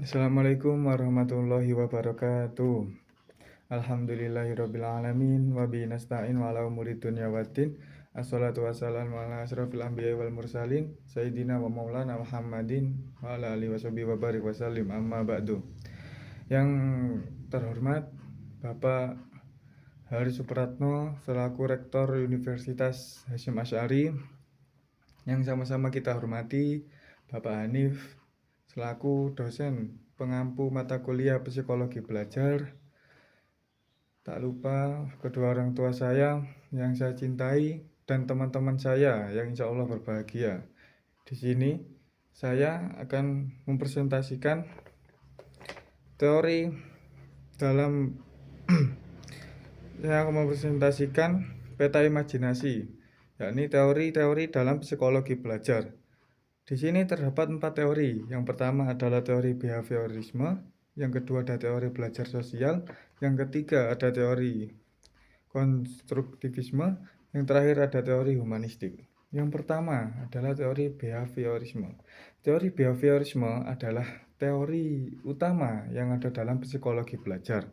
Assalamualaikum warahmatullahi wabarakatuh. Alhamdulillahirabbil alamin wa bihi nasta'in wa ala umuri dunya waddin. Assalatu wassalamu ala asrofil anbiya'i wal mursalin sayyidina wa maulana Muhammadin wa ala alihi washabihi wa barik wasallim amma ba'du. Yang terhormat Bapak Hari Supratno selaku Rektor Universitas Hasyim Asy'ari, yang sama-sama kita hormati Bapak Hanif selaku dosen pengampu mata kuliah psikologi belajar. Tak lupa kedua orang tua saya yang saya cintai dan teman-teman saya yang insya Allah berbahagia. Di sini saya akan mempresentasikan teori dalam saya akan mempresentasikan peta imajinasi, yakni teori-teori dalam psikologi belajar. Di sini terdapat 4 teori. Yang pertama adalah teori behaviorisme, yang kedua ada teori belajar sosial, yang ketiga ada teori konstruktivisme, yang terakhir ada teori humanistik. Yang pertama adalah teori behaviorisme. Teori behaviorisme adalah teori utama yang ada dalam psikologi belajar.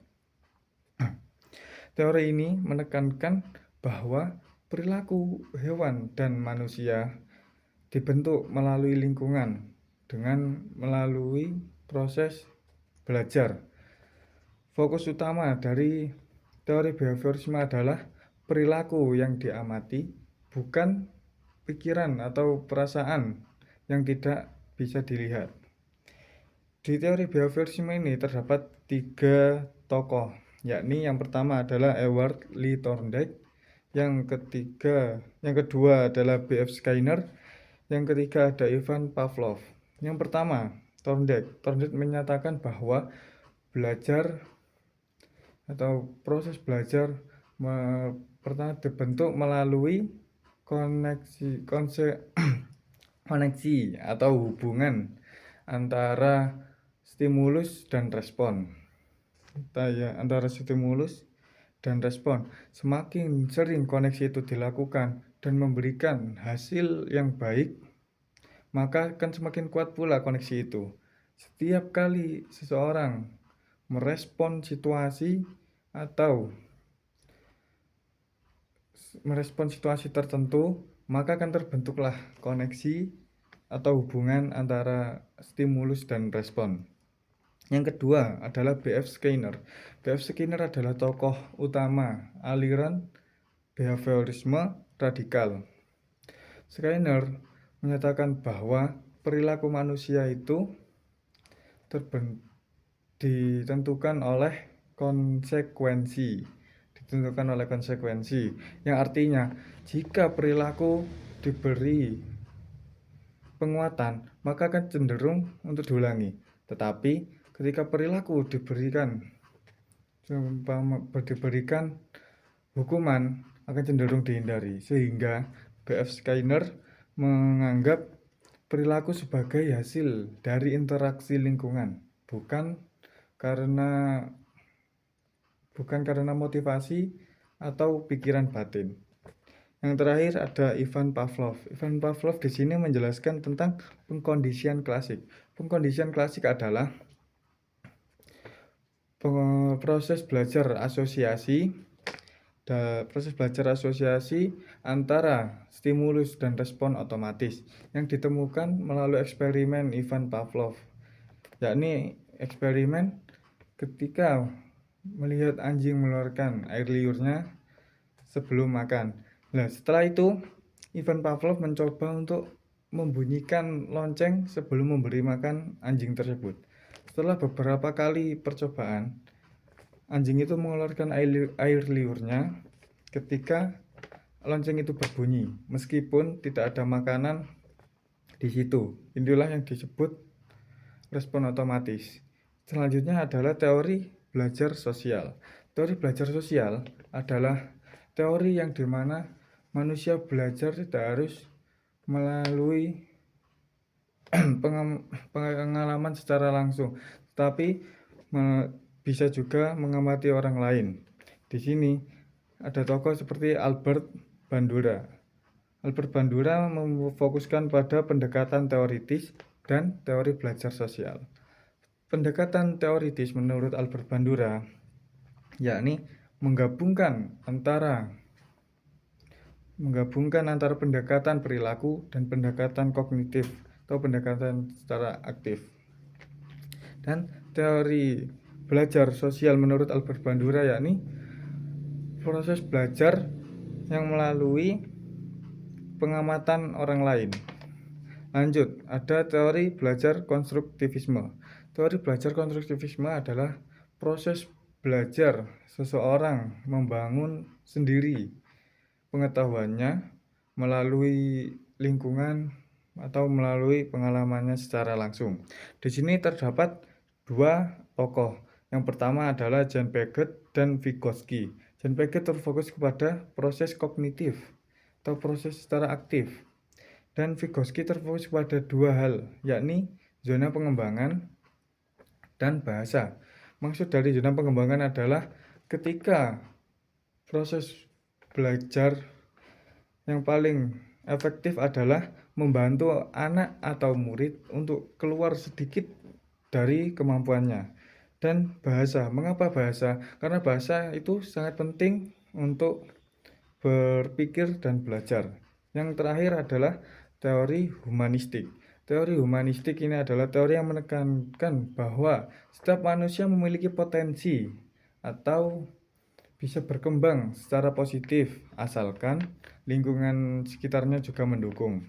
Teori ini menekankan bahwa perilaku hewan dan manusia dibentuk melalui lingkungan dengan melalui proses belajar. Fokus utama dari teori behaviorisme adalah perilaku yang diamati, bukan pikiran atau perasaan yang tidak bisa dilihat. Di teori behaviorisme ini terdapat 3 tokoh, yakni yang pertama adalah Edward Lee Thorndike, yang kedua adalah B.F. Skinner, yang ketiga ada Ivan Pavlov. Yang pertama, Thorndike menyatakan bahwa belajar atau proses belajar pertama dibentuk melalui koneksi atau hubungan antara stimulus dan respon. Antara stimulus dan respon. Semakin sering koneksi itu dilakukan dan memberikan hasil yang baik, maka akan semakin kuat pula koneksi itu. Setiap kali seseorang merespon situasi tertentu, maka akan terbentuklah koneksi atau hubungan antara stimulus dan respon. Yang kedua adalah B.F. Skinner. B.F. Skinner adalah tokoh utama aliran behaviorisme radikal. Skinner menyatakan bahwa perilaku manusia itu ditentukan oleh konsekuensi, yang artinya jika perilaku diberi penguatan, maka akan cenderung untuk diulangi. Tetapi ketika perilaku diberikan hukuman, akan cenderung dihindari. Sehingga B.F. Skinner menganggap perilaku sebagai hasil dari interaksi lingkungan, bukan karena motivasi atau pikiran batin. Yang terakhir ada Ivan Pavlov. Ivan Pavlov di sini menjelaskan tentang pengkondisian klasik. Pengkondisian klasik adalah proses belajar asosiasi antara stimulus dan respon otomatis yang ditemukan melalui eksperimen Ivan Pavlov, yakni eksperimen ketika melihat anjing mengeluarkan air liurnya sebelum makan. Nah, setelah itu Ivan Pavlov mencoba untuk membunyikan lonceng sebelum memberi makan anjing tersebut. Setelah beberapa kali percobaan, anjing itu mengeluarkan air liurnya ketika lonceng itu berbunyi, meskipun tidak ada makanan di situ. Inilah yang disebut respon otomatis. Selanjutnya adalah teori belajar sosial. Teori belajar sosial adalah teori yang dimana manusia belajar tidak harus melalui pengalaman secara langsung, tapi bisa juga mengamati orang lain. Di sini ada tokoh seperti Albert Bandura. Albert Bandura memfokuskan pada pendekatan teoritis dan teori belajar sosial. pendekatan teoritis menurut Albert Bandura yakni menggabungkan antara pendekatan perilaku dan pendekatan kognitif atau pendekatan secara aktif. Dan teori belajar sosial menurut Albert Bandura yakni proses belajar yang melalui pengamatan orang lain. Lanjut, ada teori belajar konstruktivisme. Teori belajar konstruktivisme adalah proses belajar seseorang membangun sendiri pengetahuannya melalui lingkungan atau melalui pengalamannya secara langsung. Di sini terdapat dua tokoh. Yang pertama adalah Jean Piaget dan Vygotsky. Jean Piaget terfokus kepada proses kognitif atau proses secara aktif. Dan Vygotsky terfokus pada dua hal, yakni zona pengembangan dan bahasa. Maksud dari zona pengembangan adalah ketika proses belajar yang paling efektif adalah membantu anak atau murid untuk keluar sedikit dari kemampuannya. Dan bahasa, mengapa bahasa? Karena bahasa itu sangat penting untuk berpikir dan belajar. Yang terakhir adalah teori humanistik. Teori humanistik ini adalah teori yang menekankan bahwa setiap manusia memiliki potensi atau bisa berkembang secara positif asalkan lingkungan sekitarnya juga mendukung.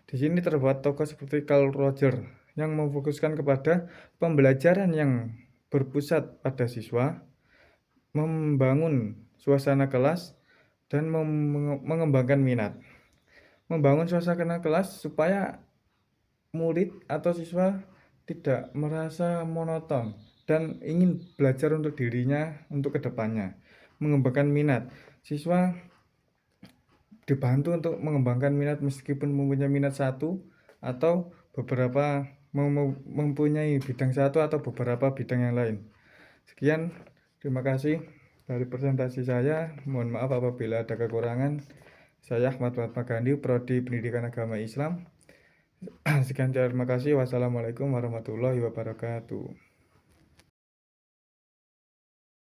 Di sini terdapat tokoh seperti Carl Roger yang memfokuskan kepada pembelajaran yang berpusat pada siswa, membangun suasana kelas, dan mengembangkan minat. Membangun suasana kelas supaya murid atau siswa tidak merasa monoton dan ingin belajar untuk dirinya untuk kedepannya. Mengembangkan minat, siswa dibantu untuk mengembangkan minat meskipun mempunyai minat satu atau beberapa mempunyai bidang satu atau beberapa bidang yang lain. Sekian, terima kasih dari presentasi saya. Mohon maaf apabila ada kekurangan. Saya Ahmad Gandhi, Prodi Pendidikan Agama Islam. Sekian, terima kasih. Wassalamualaikum warahmatullahi wabarakatuh.